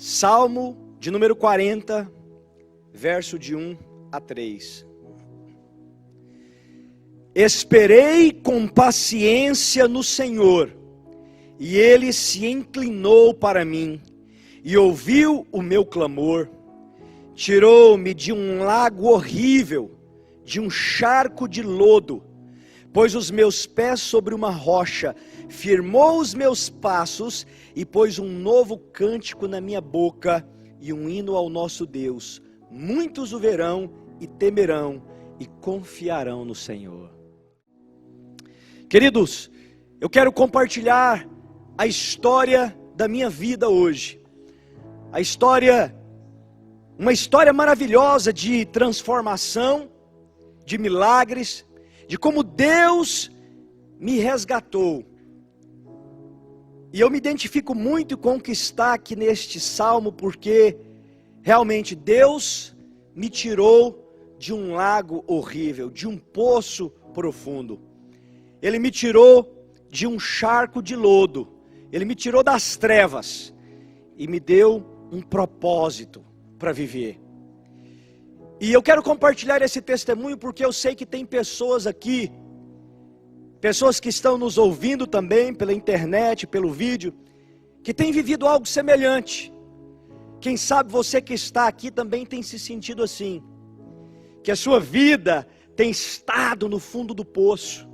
Salmo de número 40, verso de 1 a 3. Esperei com paciência no Senhor, e Ele se inclinou para mim, e ouviu o meu clamor. Tirou-me de um lago horrível, de um charco de lodo, pôs os meus pés sobre uma rocha, firmou os meus passos, e pôs um novo cântico na minha boca, e um hino ao nosso Deus. Muitos o verão e temerão, e confiarão no Senhor. Queridos, eu quero compartilhar a história da minha vida hoje. Uma história maravilhosa de transformação, de milagres, de como Deus me resgatou. E eu me identifico muito com o que está aqui neste salmo, porque realmente Deus me tirou de um lago horrível, de um poço profundo. Ele me tirou de um charco de lodo, Ele me tirou das trevas e me deu um propósito para viver. E eu quero compartilhar esse testemunho porque eu sei que tem pessoas aqui, pessoas que estão nos ouvindo também pela internet, pelo vídeo, que têm vivido algo semelhante. Quem sabe você que está aqui também tem se sentido assim, que a sua vida tem estado no fundo do poço,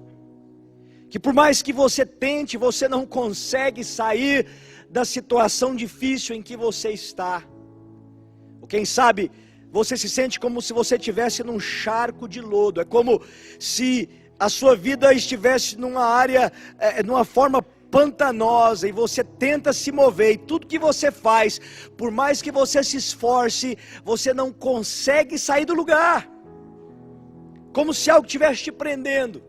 que por mais que você tente, você não consegue sair da situação difícil em que você está. Ou quem sabe você se sente como se você estivesse num charco de lodo. É como se a sua vida estivesse numa área, numa forma pantanosa, e você tenta se mover, e tudo que você faz, por mais que você se esforce, você não consegue sair do lugar, como se algo estivesse te prendendo.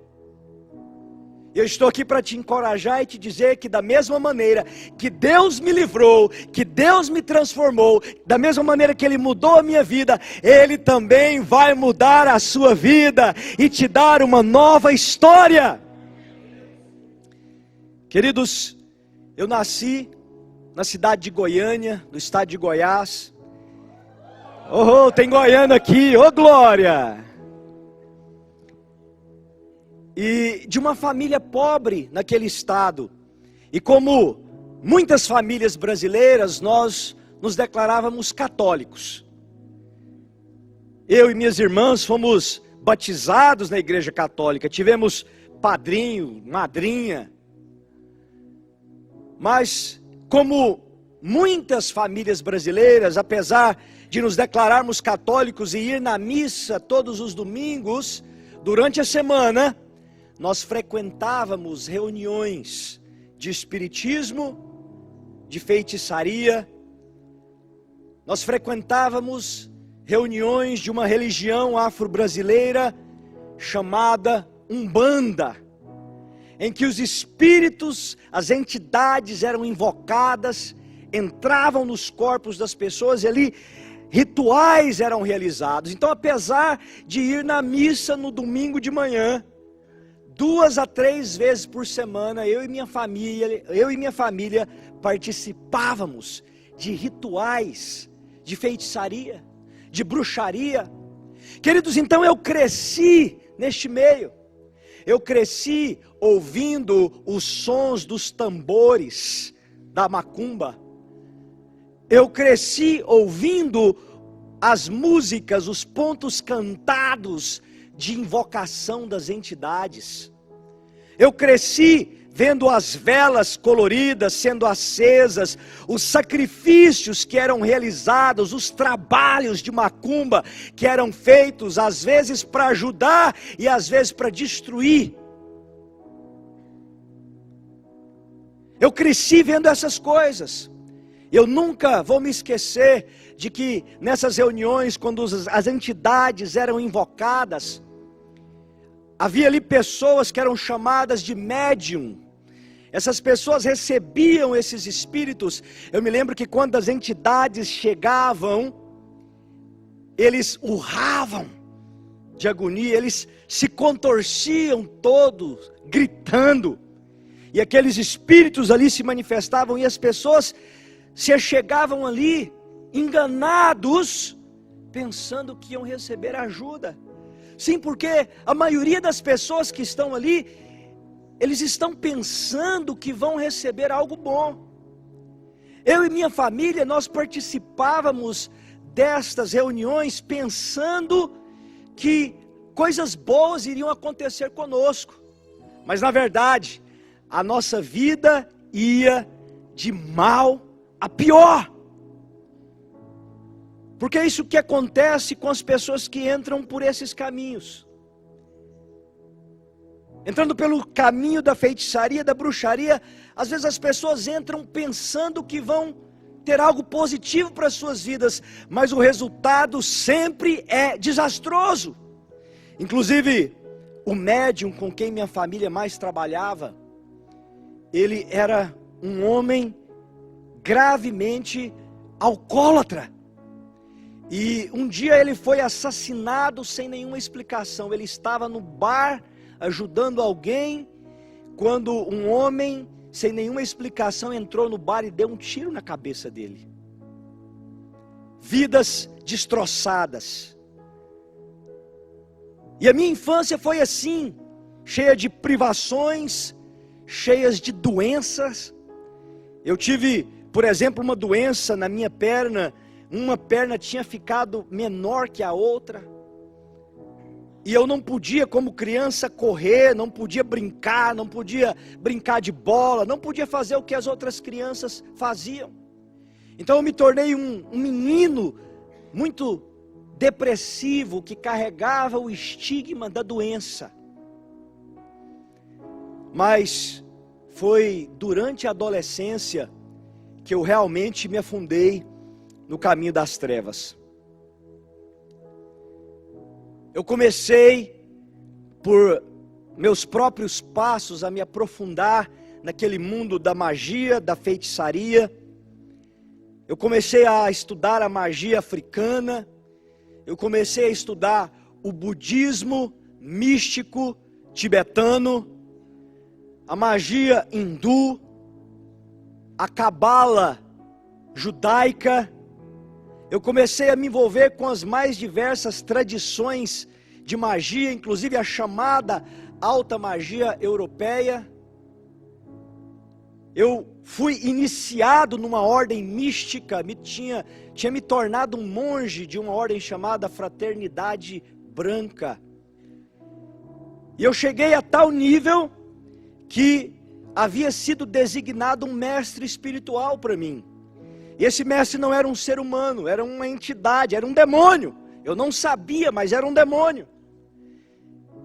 Eu estou aqui para te encorajar e te dizer que da mesma maneira que Deus me livrou, que Deus me transformou, da mesma maneira que Ele mudou a minha vida, Ele também vai mudar a sua vida e te dar uma nova história. Queridos, eu nasci na cidade de Goiânia, no estado de Goiás. Oh, tem goiano aqui, oh glória! E de uma família pobre naquele estado. E como muitas famílias brasileiras, nós nos declarávamos católicos. Eu e minhas irmãs fomos batizados na igreja católica, tivemos padrinho, madrinha. Mas como muitas famílias brasileiras, apesar de nos declararmos católicos e ir na missa todos os domingos, durante a semana, nós frequentávamos reuniões de espiritismo, de feitiçaria. Nós frequentávamos reuniões de uma religião afro-brasileira chamada Umbanda, em que os espíritos, as entidades eram invocadas, entravam nos corpos das pessoas e ali rituais eram realizados. Então, apesar de ir na missa no domingo de manhã, 2 a 3 vezes por semana, eu e minha família participávamos de rituais, de feitiçaria, de bruxaria. Queridos, então eu cresci neste meio. Eu cresci ouvindo os sons dos tambores da macumba. Eu cresci ouvindo as músicas, os pontos cantados de invocação das entidades. Eu cresci vendo as velas coloridas sendo acesas, os sacrifícios que eram realizados, os trabalhos de macumba que eram feitos, às vezes para ajudar e às vezes para destruir. Eu cresci vendo essas coisas. Eu nunca vou me esquecer de que nessas reuniões, quando as entidades eram invocadas, havia ali pessoas que eram chamadas de médium. Essas pessoas recebiam esses espíritos. Eu me lembro que quando as entidades chegavam, eles urravam de agonia, eles se contorciam todos, gritando. E aqueles espíritos ali se manifestavam e as pessoas se achegavam ali, enganados, pensando que iam receber ajuda. Sim, porque a maioria das pessoas que estão ali, eles estão pensando que vão receber algo bom. Eu e minha família, nós participávamos destas reuniões pensando que coisas boas iriam acontecer conosco. Mas na verdade, a nossa vida ia de mal a pior. Porque é isso que acontece com as pessoas que entram por esses caminhos. Entrando pelo caminho da feitiçaria, da bruxaria, às vezes as pessoas entram pensando que vão ter algo positivo para as suas vidas, mas o resultado sempre é desastroso. Inclusive, o médium com quem minha família mais trabalhava, ele era um homem gravemente alcoólatra. E um dia ele foi assassinado sem nenhuma explicação. Ele estava no bar ajudando alguém, quando um homem, sem nenhuma explicação, entrou no bar e deu um tiro na cabeça dele. Vidas destroçadas. E a minha infância foi assim, cheia de privações, cheias de doenças. Eu tive, por exemplo, uma doença na minha perna. Uma perna tinha ficado menor que a outra. E eu não podia, como criança, correr, não podia brincar de bola, não podia fazer o que as outras crianças faziam. Então eu me tornei um menino muito depressivo, que carregava o estigma da doença. Mas foi durante a adolescência que eu realmente me afundei no caminho das trevas. Eu comecei, por meus próprios passos, a me aprofundar naquele mundo da magia, da feitiçaria. Eu comecei a estudar a magia africana. Eu comecei a estudar o budismo místico tibetano, a magia hindu, a cabala judaica. Eu comecei a me envolver com as mais diversas tradições de magia, inclusive a chamada alta magia europeia. Eu fui iniciado numa ordem mística, tinha me tornado um monge de uma ordem chamada Fraternidade Branca. E eu cheguei a tal nível que havia sido designado um mestre espiritual para mim. E esse mestre não era um ser humano, era uma entidade, era um demônio. Eu não sabia, mas era um demônio.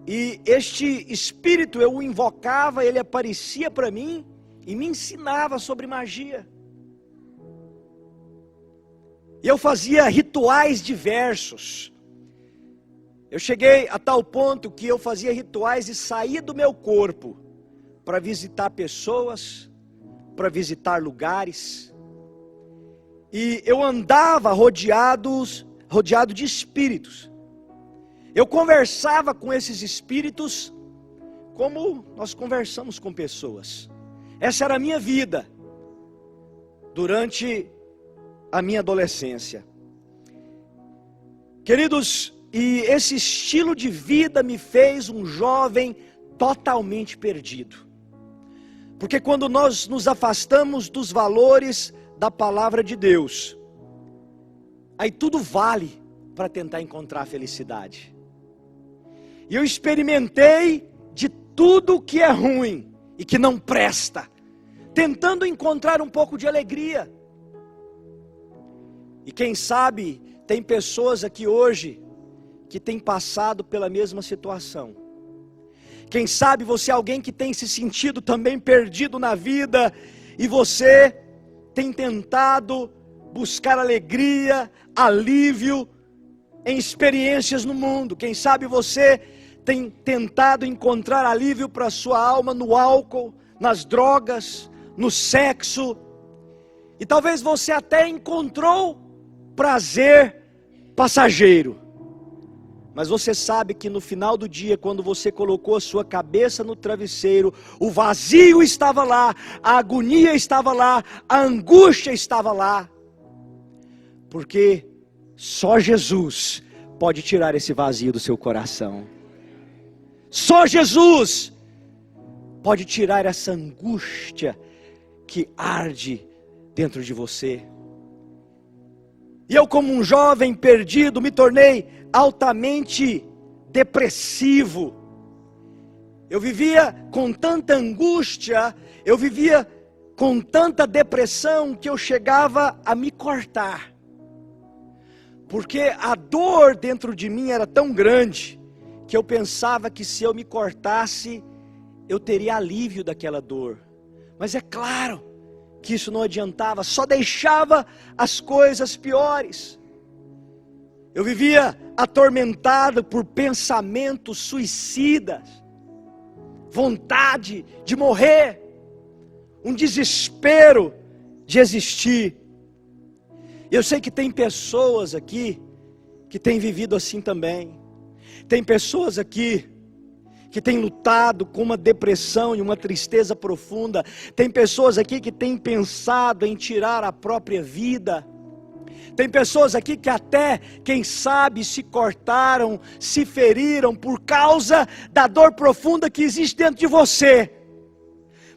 E este espírito eu o invocava, ele aparecia para mim e me ensinava sobre magia. E eu fazia rituais diversos. Eu cheguei a tal ponto que eu fazia rituais e saía do meu corpo para visitar pessoas, para visitar lugares. E eu andava rodeado de espíritos. Eu conversava com esses espíritos como nós conversamos com pessoas. Essa era a minha vida durante a minha adolescência. Queridos, e esse estilo de vida me fez um jovem totalmente perdido. Porque quando nós nos afastamos dos valores da palavra de Deus, aí tudo vale para tentar encontrar a felicidade. E eu experimentei de tudo que é ruim e que não presta, tentando encontrar um pouco de alegria. E quem sabe tem pessoas aqui hoje que têm passado pela mesma situação. Quem sabe você é alguém que tem se sentido também perdido na vida e você tem tentado buscar alegria, alívio em experiências no mundo. Quem sabe você tem tentado encontrar alívio para a sua alma no álcool, nas drogas, no sexo. E talvez você até encontrou prazer passageiro. Mas você sabe que no final do dia, quando você colocou a sua cabeça no travesseiro, o vazio estava lá, a agonia estava lá, a angústia estava lá. Porque só Jesus pode tirar esse vazio do seu coração. Só Jesus pode tirar essa angústia que arde dentro de você. E eu, como um jovem perdido, me tornei altamente depressivo. Eu vivia com tanta angústia, eu vivia com tanta depressão, que eu chegava a me cortar. Porque a dor dentro de mim era tão grande, que eu pensava que se eu me cortasse, eu teria alívio daquela dor. Mas é claro que isso não adiantava, só deixava as coisas piores. Eu vivia atormentado por pensamentos suicidas, vontade de morrer, um desespero de existir. Eu sei que tem pessoas aqui que têm vivido assim também. Tem pessoas aqui que têm lutado com uma depressão e uma tristeza profunda. Tem pessoas aqui que têm pensado em tirar a própria vida. Tem pessoas aqui que até, quem sabe, se cortaram, se feriram por causa da dor profunda que existe dentro de você.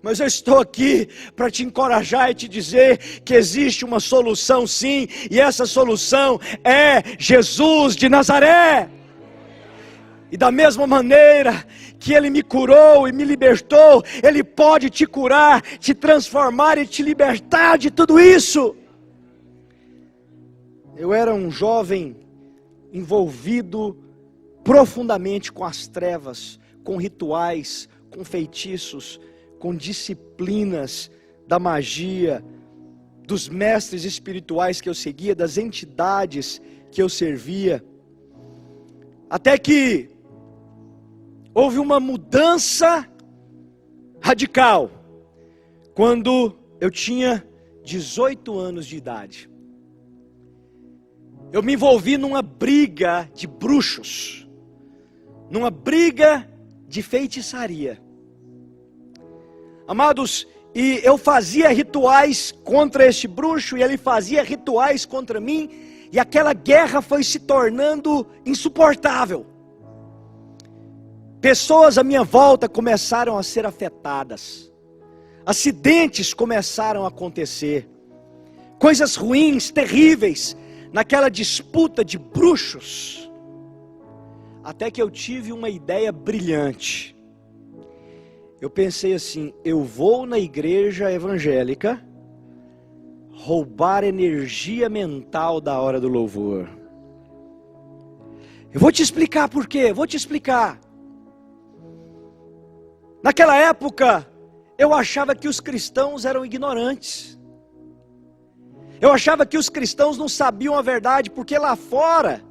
Mas eu estou aqui para te encorajar e te dizer que existe uma solução sim, e essa solução é Jesus de Nazaré. E da mesma maneira que Ele me curou e me libertou, Ele pode te curar, te transformar e te libertar de tudo isso. Eu era um jovem envolvido profundamente com as trevas, com rituais, com feitiços, com disciplinas da magia, dos mestres espirituais que eu seguia, das entidades que eu servia. Até que houve uma mudança radical, quando eu tinha 18 anos de idade. Eu me envolvi numa briga de bruxos, numa briga de feitiçaria. Amados, e eu fazia rituais contra este bruxo, e ele fazia rituais contra mim, e aquela guerra foi se tornando insuportável. Pessoas à minha volta começaram a ser afetadas, acidentes começaram a acontecer, coisas ruins, terríveis, naquela disputa de bruxos. Até que eu tive uma ideia brilhante. Eu pensei assim: eu vou na igreja evangélica roubar energia mental da hora do louvor. Eu vou te explicar por quê, vou te explicar. Naquela época, eu achava que os cristãos eram ignorantes. Eu achava que os cristãos não sabiam a verdade, porque lá fora,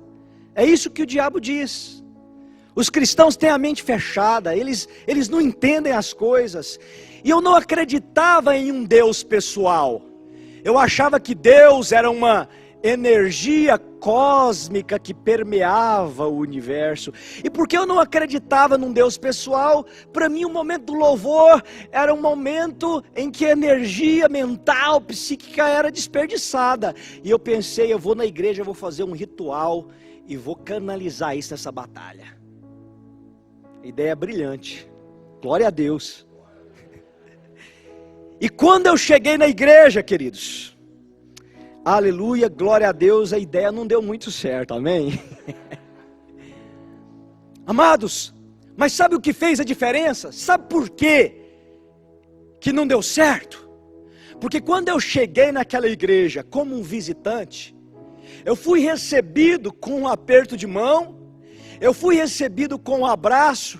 é isso que o diabo diz. Os cristãos têm a mente fechada, eles não entendem as coisas. E eu não acreditava em um Deus pessoal. Eu achava que Deus era uma energia cósmica que permeava o universo. E porque eu não acreditava num Deus pessoal, para mim o momento do louvor era um momento em que a energia mental, psíquica era desperdiçada. E eu pensei: eu vou na igreja, eu vou fazer um ritual e vou canalizar isso nessa batalha. Ideia brilhante, glória a Deus. E quando eu cheguei na igreja, queridos, aleluia, glória a Deus, a ideia não deu muito certo, amém? Amados, mas sabe o que fez a diferença? Sabe por quê que não deu certo? Porque quando eu cheguei naquela igreja como um visitante, eu fui recebido com um aperto de mão, eu fui recebido com um abraço,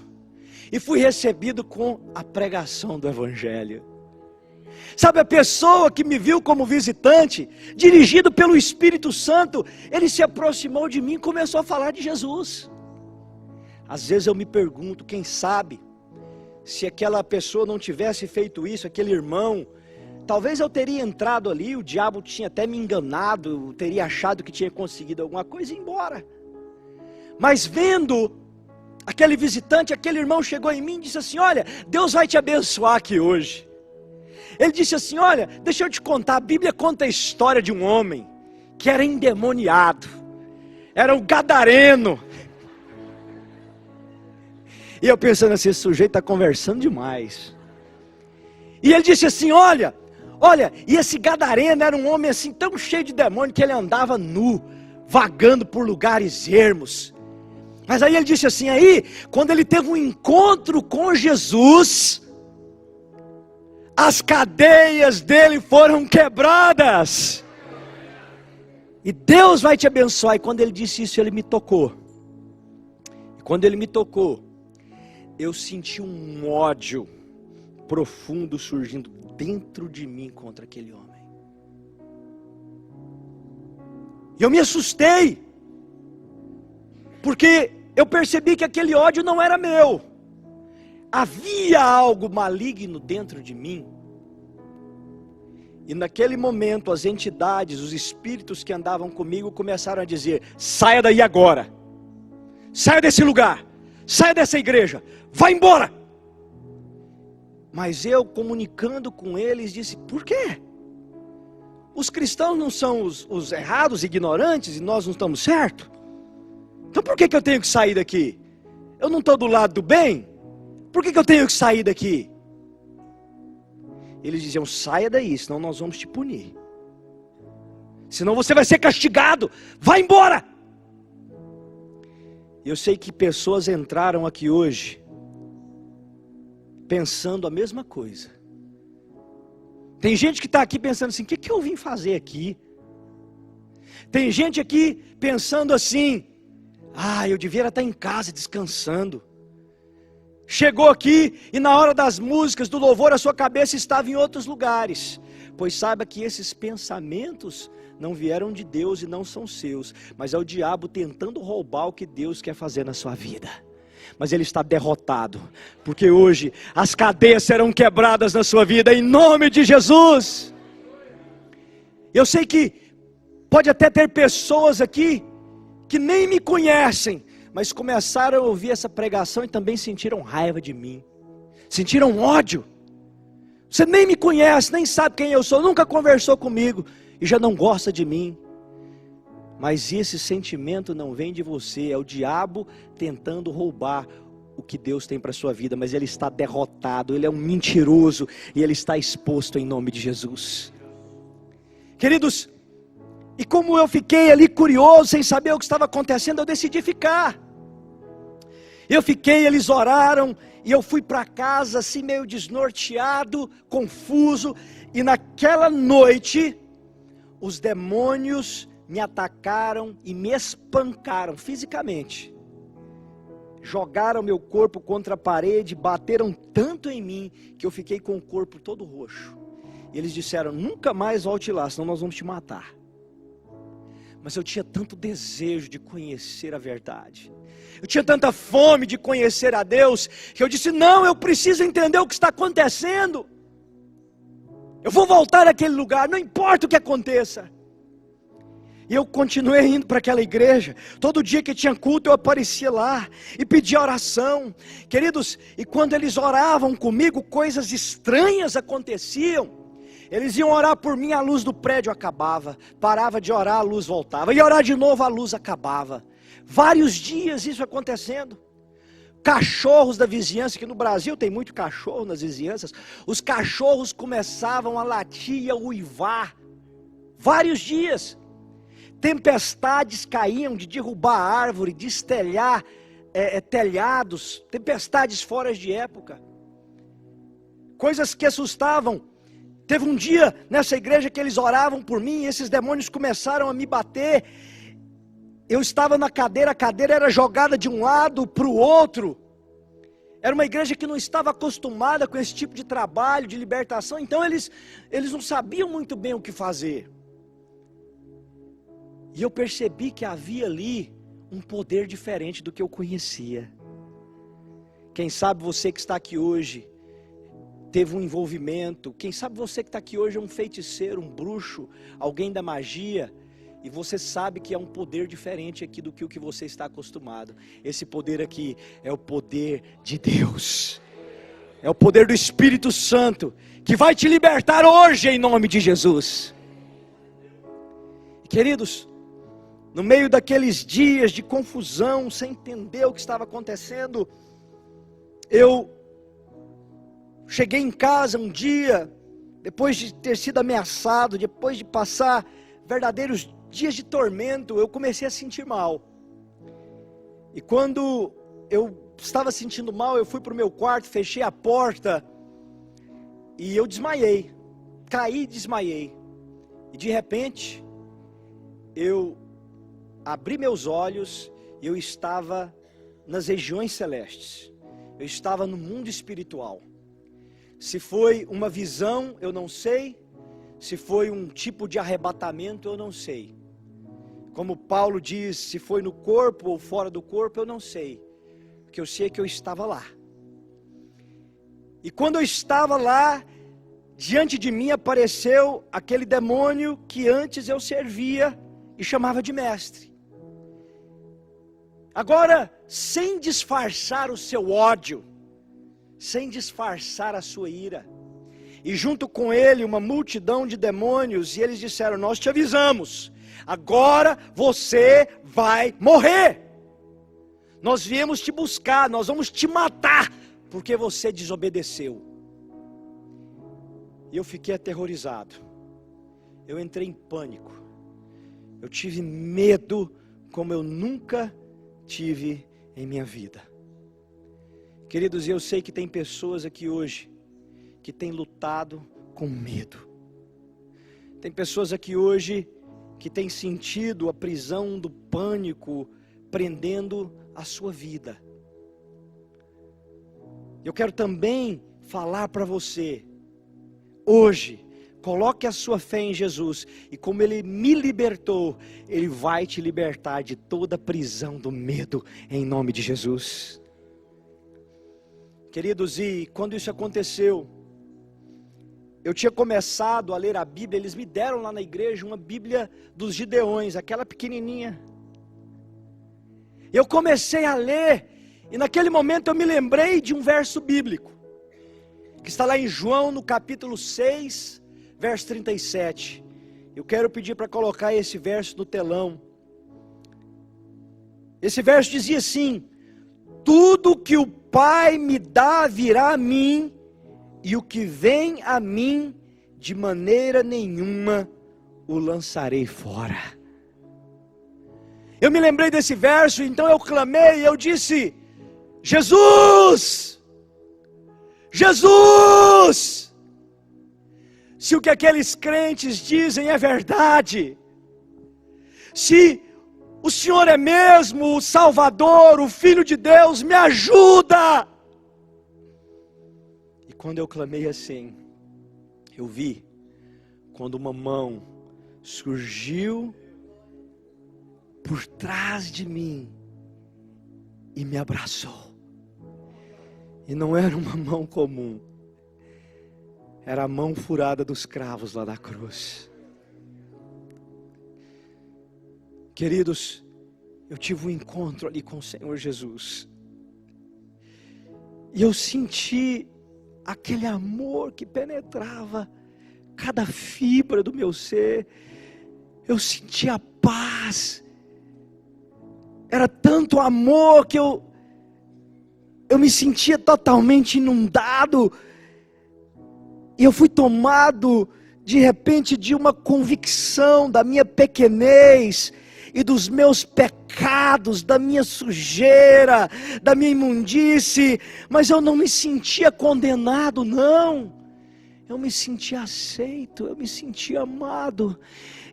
e fui recebido com a pregação do Evangelho. Sabe, a pessoa que me viu como visitante, dirigido pelo Espírito Santo, ele se aproximou de mim e começou a falar de Jesus. Às vezes eu me pergunto, quem sabe, se aquela pessoa não tivesse feito isso, aquele irmão, talvez eu teria entrado ali, o diabo tinha até me enganado, eu teria achado que tinha conseguido alguma coisa e ir embora. Mas vendo aquele visitante, aquele irmão chegou em mim e disse assim: olha, Deus vai te abençoar aqui hoje. Ele disse assim: olha, deixa eu te contar, a Bíblia conta a história de um homem que era endemoniado, era um gadareno. E eu pensando assim, esse sujeito está conversando demais. E ele disse assim: olha, e esse gadareno era um homem assim tão cheio de demônio que ele andava nu, vagando por lugares ermos. Mas aí ele disse assim, aí, quando ele teve um encontro com Jesus, as cadeias dele foram quebradas. E Deus vai te abençoar. E quando ele disse isso, ele me tocou. E quando ele me tocou, eu senti um ódio profundo surgindo dentro de mim contra aquele homem. E eu me assustei, porque eu percebi que aquele ódio não era meu. Havia algo maligno dentro de mim. E naquele momento as entidades, os espíritos que andavam comigo começaram a dizer: saia daí agora, saia desse lugar, saia dessa igreja, vai embora. Mas eu, comunicando com eles, disse: por quê? Os cristãos não são os errados, ignorantes, e nós não estamos certos? Então por que eu tenho que sair daqui? Eu não estou do lado do bem? Por que eu tenho que sair daqui? Eles diziam: saia daí, senão nós vamos te punir. Senão você vai ser castigado, vai embora. Eu sei que pessoas entraram aqui hoje pensando a mesma coisa. Tem gente que está aqui pensando assim: o que eu vim fazer aqui? Tem gente aqui pensando assim: eu devia estar em casa descansando. Chegou aqui e na hora das músicas, do louvor, a sua cabeça estava em outros lugares. Pois saiba que esses pensamentos não vieram de Deus e não são seus, mas é o diabo tentando roubar o que Deus quer fazer na sua vida. Mas ele está derrotado, porque hoje as cadeias serão quebradas na sua vida, em nome de Jesus. Eu sei que pode até ter pessoas aqui que nem me conhecem, mas começaram a ouvir essa pregação e também sentiram raiva de mim, sentiram ódio. Você nem me conhece, nem sabe quem eu sou, nunca conversou comigo e já não gosta de mim. Mas esse sentimento não vem de você, é o diabo tentando roubar o que Deus tem para a sua vida, mas ele está derrotado, ele é um mentiroso e ele está exposto em nome de Jesus. Queridos, e como eu fiquei ali curioso, sem saber o que estava acontecendo, eu decidi ficar. Eu fiquei, eles oraram, e eu fui para casa assim meio desnorteado, confuso, e naquela noite, os demônios me atacaram e me espancaram fisicamente. Jogaram meu corpo contra a parede, bateram tanto em mim, que eu fiquei com o corpo todo roxo. E eles disseram: nunca mais volte lá, senão nós vamos te matar. Mas eu tinha tanto desejo de conhecer a verdade, eu tinha tanta fome de conhecer a Deus, que eu disse: não, eu preciso entender o que está acontecendo. Eu vou voltar àquele lugar, não importa o que aconteça. E eu continuei indo para aquela igreja. Todo dia que tinha culto eu aparecia lá e pedia oração. Queridos, e quando eles oravam comigo, coisas estranhas aconteciam. Eles iam orar por mim, a luz do prédio acabava. Parava de orar, a luz voltava. Ia orar de novo, a luz acabava. Vários dias isso acontecendo. Cachorros da vizinhança, que no Brasil tem muito cachorro nas vizinhanças. Os cachorros começavam a latir e a uivar. Vários dias. Tempestades caíam de derrubar árvore, de estelhar telhados. Tempestades fora de época. Coisas que assustavam. Teve um dia nessa igreja que eles oravam por mim e esses demônios começaram a me bater. Eu estava na cadeira, a cadeira era jogada de um lado para o outro. Era uma igreja que não estava acostumada com esse tipo de trabalho, de libertação. Então eles não sabiam muito bem o que fazer. E eu percebi que havia ali um poder diferente do que eu conhecia. Quem sabe você que está aqui hoje teve um envolvimento. Quem sabe você que está aqui hoje é um feiticeiro, um bruxo, alguém da magia. E você sabe que é um poder diferente aqui do que o que você está acostumado. Esse poder aqui é o poder de Deus. É o poder do Espírito Santo, que vai te libertar hoje em nome de Jesus. Queridos, no meio daqueles dias de confusão, sem entender o que estava acontecendo, eu cheguei em casa um dia, depois de ter sido ameaçado, depois de passar verdadeiros dias de tormento, eu comecei a sentir mal. E quando eu estava sentindo mal, eu fui para o meu quarto, fechei a porta, e eu desmaiei, caí e desmaiei. E de repente, eu abri meus olhos e eu estava nas regiões celestes. Eu estava no mundo espiritual. Se foi uma visão, eu não sei. Se foi um tipo de arrebatamento, eu não sei. Como Paulo diz, se foi no corpo ou fora do corpo, eu não sei. Porque eu sei que eu estava lá. E quando eu estava lá, diante de mim apareceu aquele demônio que antes eu servia e chamava de mestre. Agora, sem disfarçar o seu ódio, sem disfarçar a sua ira, e junto com ele uma multidão de demônios, e eles disseram: nós te avisamos, agora você vai morrer. Nós viemos te buscar, nós vamos te matar, porque você desobedeceu. E eu fiquei aterrorizado, eu entrei em pânico, eu tive medo como eu nunca tive em minha vida. Queridos, eu sei que tem pessoas aqui hoje que têm lutado com medo. Tem pessoas aqui hoje que têm sentido a prisão do pânico prendendo a sua vida. Eu quero também falar para você, hoje, coloque a sua fé em Jesus, e como Ele me libertou, Ele vai te libertar de toda a prisão do medo, em nome de Jesus. Queridos, e quando isso aconteceu, eu tinha começado a ler a Bíblia, eles me deram lá na igreja uma Bíblia dos Gideões, aquela pequenininha. Eu comecei a ler, e naquele momento eu me lembrei de um verso bíblico, que está lá em João, no capítulo 6, verso 37. Eu quero pedir para colocar esse verso no telão. Esse verso dizia assim: tudo que o Pai me dá virá a mim, e o que vem a mim, de maneira nenhuma o lançarei fora. Eu me lembrei desse verso, então eu clamei, eu disse: Jesus! Jesus! Se o que aqueles crentes dizem é verdade, se o Senhor é mesmo o Salvador, o Filho de Deus, me ajuda! E quando eu clamei assim, eu vi quando uma mão surgiu por trás de mim e me abraçou. E não era uma mão comum, era a mão furada dos cravos lá da cruz. Queridos, eu tive um encontro ali com o Senhor Jesus, e eu senti aquele amor que penetrava cada fibra do meu ser. Eu senti a paz. Era tanto amor que eu me sentia totalmente inundado. E eu fui tomado de repente de uma convicção da minha pequenez e dos meus pecados, da minha sujeira, da minha imundície. Mas eu não me sentia condenado, não. Eu me sentia aceito, eu me sentia amado.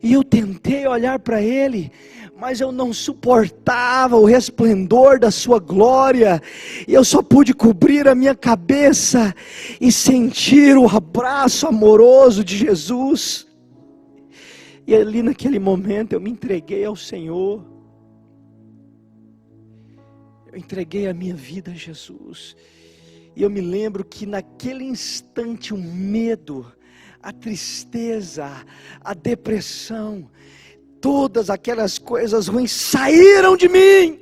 E eu tentei olhar para Ele, mas eu não suportava o resplendor da sua glória. E eu só pude cobrir a minha cabeça e sentir o abraço amoroso de Jesus. E ali naquele momento eu me entreguei ao Senhor. Eu entreguei a minha vida a Jesus. E eu me lembro que naquele instante o medo, a tristeza, a depressão, todas aquelas coisas ruins saíram de mim.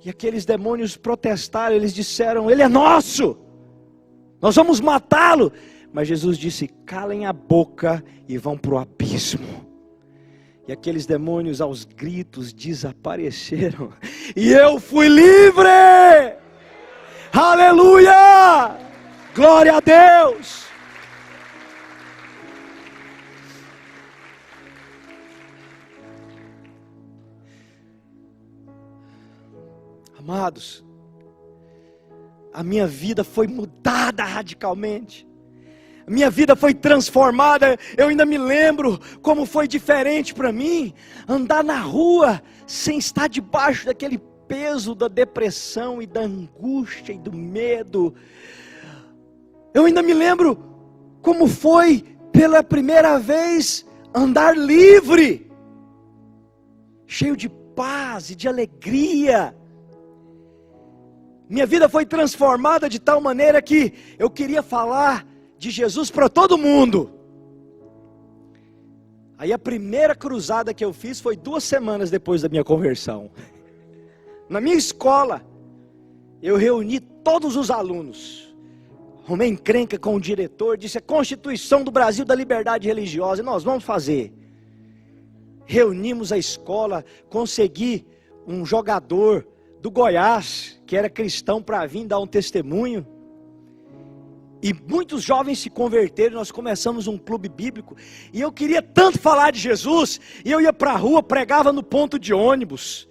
E aqueles demônios protestaram, eles disseram: ele é nosso, nós vamos matá-lo. Mas Jesus disse: calem a boca e vão para o abismo. E aqueles demônios aos gritos desapareceram, e eu fui livre. Aleluia, glória a Deus. Amados, a minha vida foi mudada radicalmente, a minha vida foi transformada. Eu ainda me lembro como foi diferente para mim andar na rua sem estar debaixo daquele peso da depressão e da angústia e do medo. Eu ainda me lembro como foi pela primeira vez andar livre, cheio de paz e de alegria. Minha vida foi transformada de tal maneira que eu queria falar de Jesus para todo mundo. Aí a primeira cruzada que eu fiz foi 2 semanas depois da minha conversão. Na minha escola, eu reuni todos os alunos, arrumei encrenca com o diretor, disse: a Constituição do Brasil da Liberdade Religiosa, e nós vamos fazer. Reunimos a escola, consegui um jogador do Goiás, que era cristão, para vir dar um testemunho, e muitos jovens se converteram. Nós começamos um clube bíblico, e eu queria tanto falar de Jesus, e eu ia para a rua, pregava no ponto de ônibus,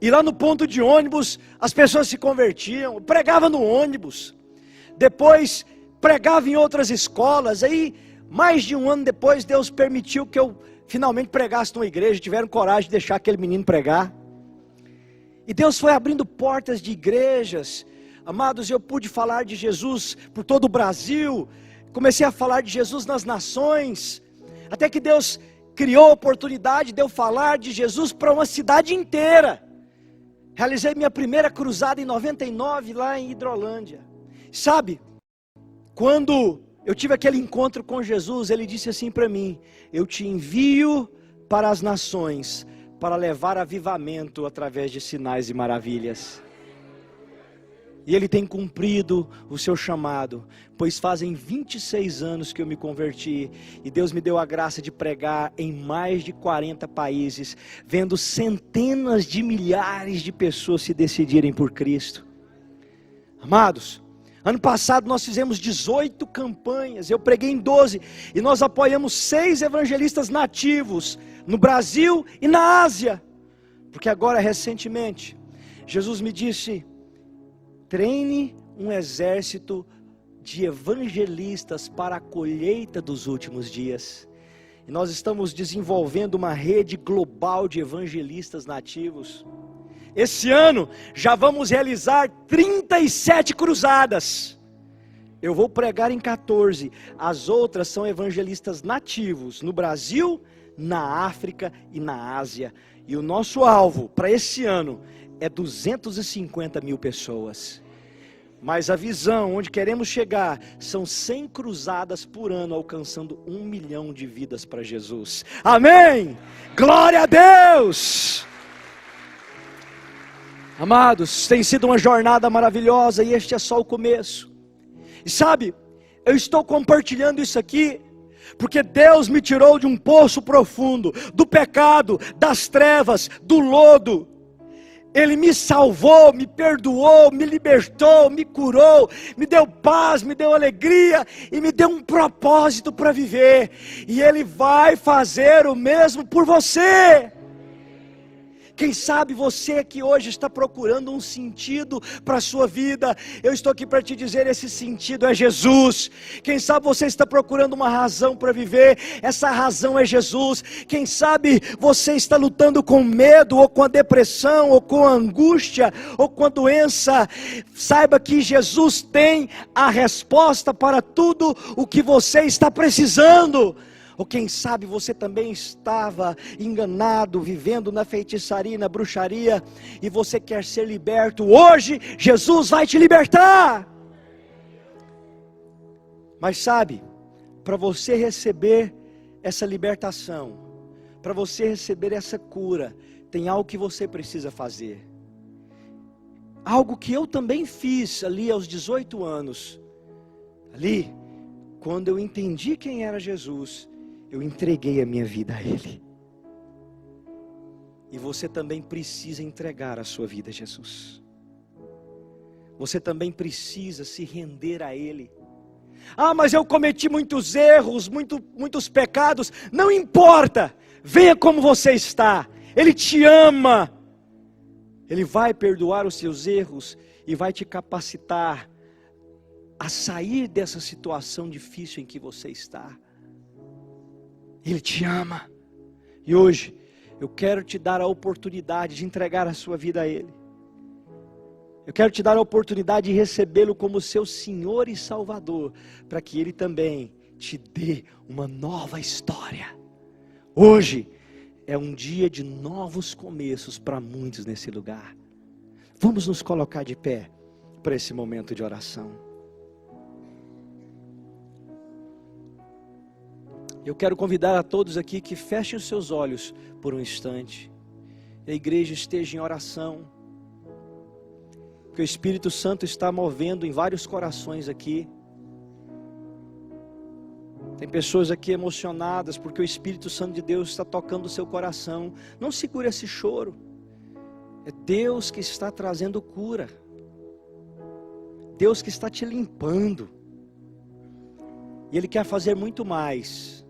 e lá no ponto de ônibus, as pessoas se convertiam, eu pregava no ônibus, depois pregava em outras escolas. Aí, mais de 1 ano depois, Deus permitiu que eu finalmente pregasse numa igreja, tiveram coragem de deixar aquele menino pregar, e Deus foi abrindo portas de igrejas. Amados, eu pude falar de Jesus por todo o Brasil, comecei a falar de Jesus nas nações, até que Deus criou a oportunidade de eu falar de Jesus para uma cidade inteira. Realizei minha primeira cruzada em 99, lá em Hidrolândia. Sabe, quando eu tive aquele encontro com Jesus, Ele disse assim para mim: eu te envio para as nações, para levar avivamento através de sinais e maravilhas. E Ele tem cumprido o seu chamado, pois fazem 26 anos que eu me converti, e Deus me deu a graça de pregar em mais de 40 países, vendo centenas de milhares de pessoas se decidirem por Cristo. Amados, ano passado nós fizemos 18 campanhas, eu preguei em 12, e nós apoiamos 6 evangelistas nativos, no Brasil e na Ásia, porque agora recentemente, Jesus me disse: treine um exército de evangelistas para a colheita dos últimos dias. E nós estamos desenvolvendo uma rede global de evangelistas nativos. Esse ano já vamos realizar 37 cruzadas. Eu vou pregar em 14. As outras são evangelistas nativos no Brasil, na África e na Ásia. E o nosso alvo para esse ano é 250 mil pessoas. Mas a visão, onde queremos chegar, são 100 cruzadas por ano, alcançando 1 milhão de vidas para Jesus. Amém! Glória a Deus! Amados, tem sido uma jornada maravilhosa, e este é só o começo. E sabe, eu estou compartilhando isso aqui, porque Deus me tirou de um poço profundo, do pecado, das trevas, do lodo. Ele me salvou, me perdoou, me libertou, me curou, me deu paz, me deu alegria e me deu um propósito para viver. E Ele vai fazer o mesmo por você. Quem sabe você que hoje está procurando um sentido para a sua vida, eu estou aqui para te dizer: esse sentido é Jesus. Quem sabe você está procurando uma razão para viver, essa razão é Jesus. Quem sabe você está lutando com medo, ou com a depressão, ou com a angústia, ou com a doença, saiba que Jesus tem a resposta para tudo o que você está precisando. Ou quem sabe você também estava enganado, vivendo na feitiçaria, na bruxaria, e você quer ser liberto. Hoje Jesus vai te libertar. Mas sabe, para você receber essa libertação, para você receber essa cura, tem algo que você precisa fazer. Algo que eu também fiz ali aos 18 anos. Ali, quando eu entendi quem era Jesus, eu entreguei a minha vida a Ele. E você também precisa entregar a sua vida a Jesus. Você também precisa se render a Ele. Ah, mas eu cometi muitos erros, muitos pecados. Não importa, venha como você está. Ele te ama. Ele vai perdoar os seus erros e vai te capacitar a sair dessa situação difícil em que você está. Ele te ama. E hoje eu quero te dar a oportunidade de entregar a sua vida a Ele. Eu quero te dar a oportunidade de recebê-lo como seu Senhor e Salvador, para que Ele também te dê uma nova história. Hoje é um dia de novos começos para muitos nesse lugar. Vamos nos colocar de pé para esse momento de oração. Eu quero convidar a todos aqui que fechem os seus olhos por um instante. A igreja esteja em oração. Porque o Espírito Santo está movendo em vários corações aqui. Tem pessoas aqui emocionadas porque o Espírito Santo de Deus está tocando o seu coração. Não segure esse choro. É Deus que está trazendo cura. Deus que está te limpando. E Ele quer fazer muito mais.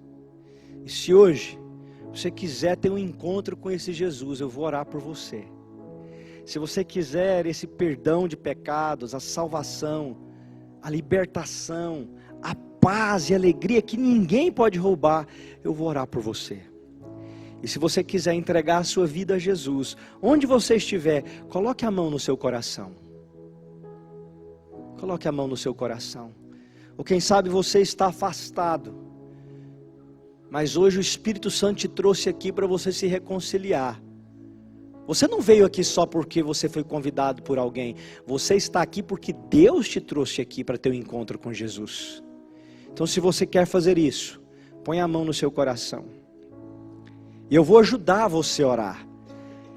E se hoje você quiser ter um encontro com esse Jesus, eu vou orar por você. Se você quiser esse perdão de pecados, a salvação, a libertação, a paz e alegria que ninguém pode roubar, eu vou orar por você. E se você quiser entregar a sua vida a Jesus, onde você estiver, coloque a mão no seu coração. Coloque a mão no seu coração. Ou quem sabe você está afastado, mas hoje o Espírito Santo te trouxe aqui para você se reconciliar. Você não veio aqui só porque você foi convidado por alguém. Você está aqui porque Deus te trouxe aqui para ter um encontro com Jesus. Então se você quer fazer isso, põe a mão no seu coração. E eu vou ajudar você a orar.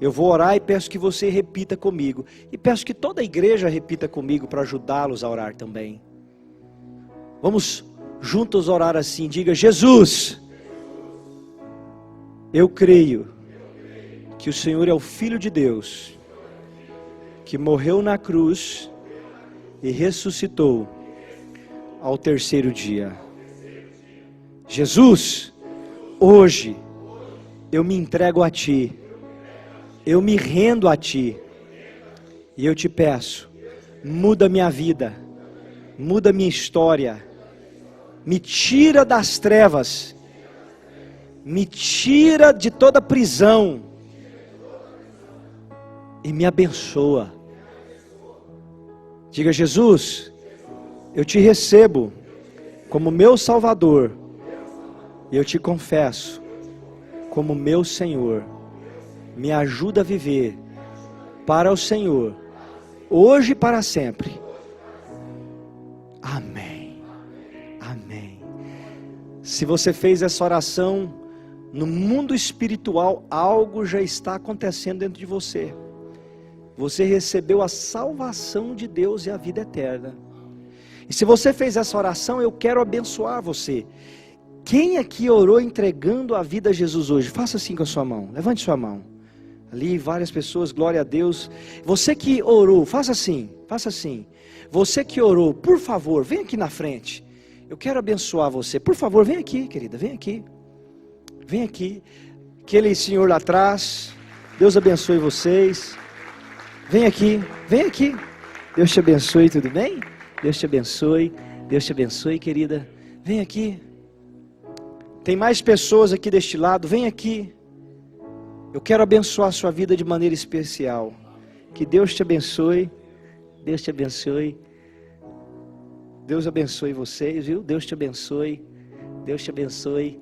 Eu vou orar e peço que você repita comigo. E peço que toda a igreja repita comigo para ajudá-los a orar também. Vamos juntos orar assim. Diga: Jesus, eu creio que o Senhor é o Filho de Deus, que morreu na cruz e ressuscitou ao terceiro dia. Jesus, hoje eu me entrego a Ti, eu me rendo a Ti, e eu te peço, muda minha vida, muda minha história, me tira das trevas, me tira de toda prisão, e me abençoa. Diga: Jesus, eu te recebo como meu Salvador, e eu te confesso como meu Senhor. Me ajuda a viver para o Senhor, hoje e para sempre. Amém. Amém. Se você fez essa oração, no mundo espiritual, algo já está acontecendo dentro de você. Você recebeu a salvação de Deus e a vida eterna. E se você fez essa oração, eu quero abençoar você. Quem aqui orou entregando a vida a Jesus hoje? Faça assim com a sua mão, levante sua mão. Ali várias pessoas, glória a Deus. Você que orou, faça assim, faça assim. Você que orou, por favor, vem aqui na frente. Eu quero abençoar você. Por favor, vem aqui, querida, vem aqui. Vem aqui. Aquele senhor lá atrás, Deus abençoe vocês. Vem aqui, vem aqui. Deus te abençoe, tudo bem? Deus te abençoe, querida. Vem aqui. Tem mais pessoas aqui deste lado, vem aqui. Eu quero abençoar a sua vida de maneira especial. Que Deus te abençoe. Deus te abençoe. Deus abençoe vocês, viu? Deus te abençoe. Deus te abençoe.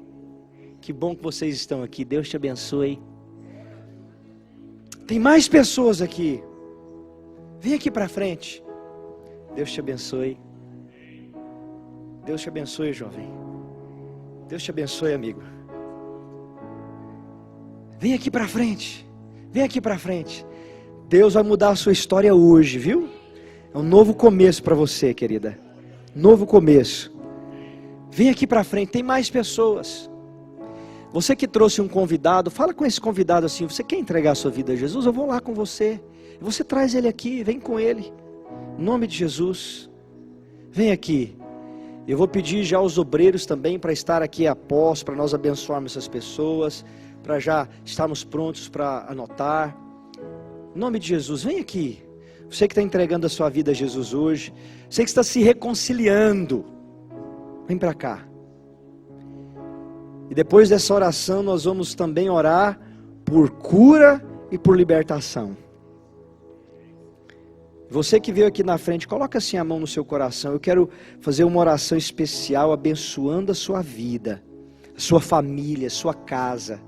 Que bom que vocês estão aqui. Deus te abençoe. Tem mais pessoas aqui. Vem aqui para frente. Deus te abençoe. Deus te abençoe, jovem. Deus te abençoe, amigo. Vem aqui para frente. Vem aqui para frente. Deus vai mudar a sua história hoje, viu? É um novo começo para você, querida. Novo começo. Vem aqui para frente, tem mais pessoas. Você que trouxe um convidado, fala com esse convidado assim: você quer entregar a sua vida a Jesus? Eu vou lá com você. Você traz ele aqui, vem com ele. Em nome de Jesus. Vem aqui. Eu vou pedir já aos obreiros também para estar aqui após, para nós abençoarmos essas pessoas, para já estarmos prontos para anotar. Em nome de Jesus, vem aqui. Você que está entregando a sua vida a Jesus hoje, você que está se reconciliando, vem para cá. E depois dessa oração nós vamos também orar por cura e por libertação. Você que veio aqui na frente, coloca assim a mão no seu coração. Eu quero fazer uma oração especial abençoando a sua vida, a sua família, a sua casa.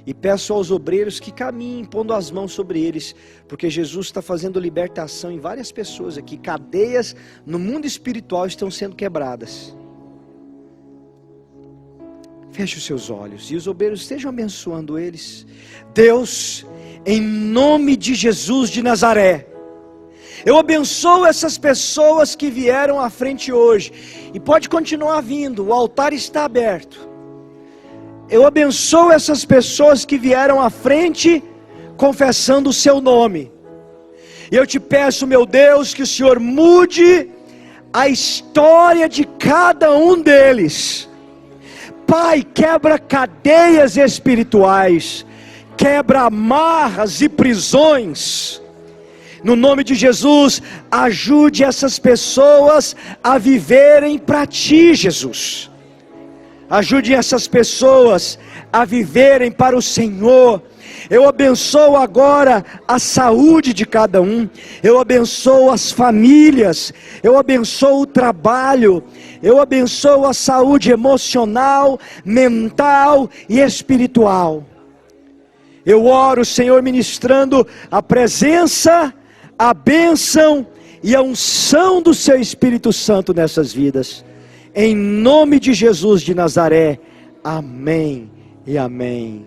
E peço aos obreiros que caminhem pondo as mãos sobre eles, porque Jesus está fazendo libertação em várias pessoas aqui. Cadeias no mundo espiritual estão sendo quebradas. Feche os seus olhos e os obreiros estejam abençoando eles. Deus, em nome de Jesus de Nazaré, eu abençoo essas pessoas que vieram à frente hoje. E pode continuar vindo, o altar está aberto. Eu abençoo essas pessoas que vieram à frente, confessando o seu nome. E eu te peço, meu Deus, que o Senhor mude a história de cada um deles. Pai, quebra cadeias espirituais, quebra amarras e prisões. No nome de Jesus, ajude essas pessoas a viverem para Ti, Jesus. Ajude essas pessoas a viverem para o Senhor. Eu abençoo agora a saúde de cada um. Eu abençoo as famílias. Eu abençoo o trabalho. Eu abençoo a saúde emocional, mental e espiritual. Eu oro, Senhor, ministrando a presença, a bênção e a unção do Seu Espírito Santo nessas vidas. Em nome de Jesus de Nazaré. Amém e amém.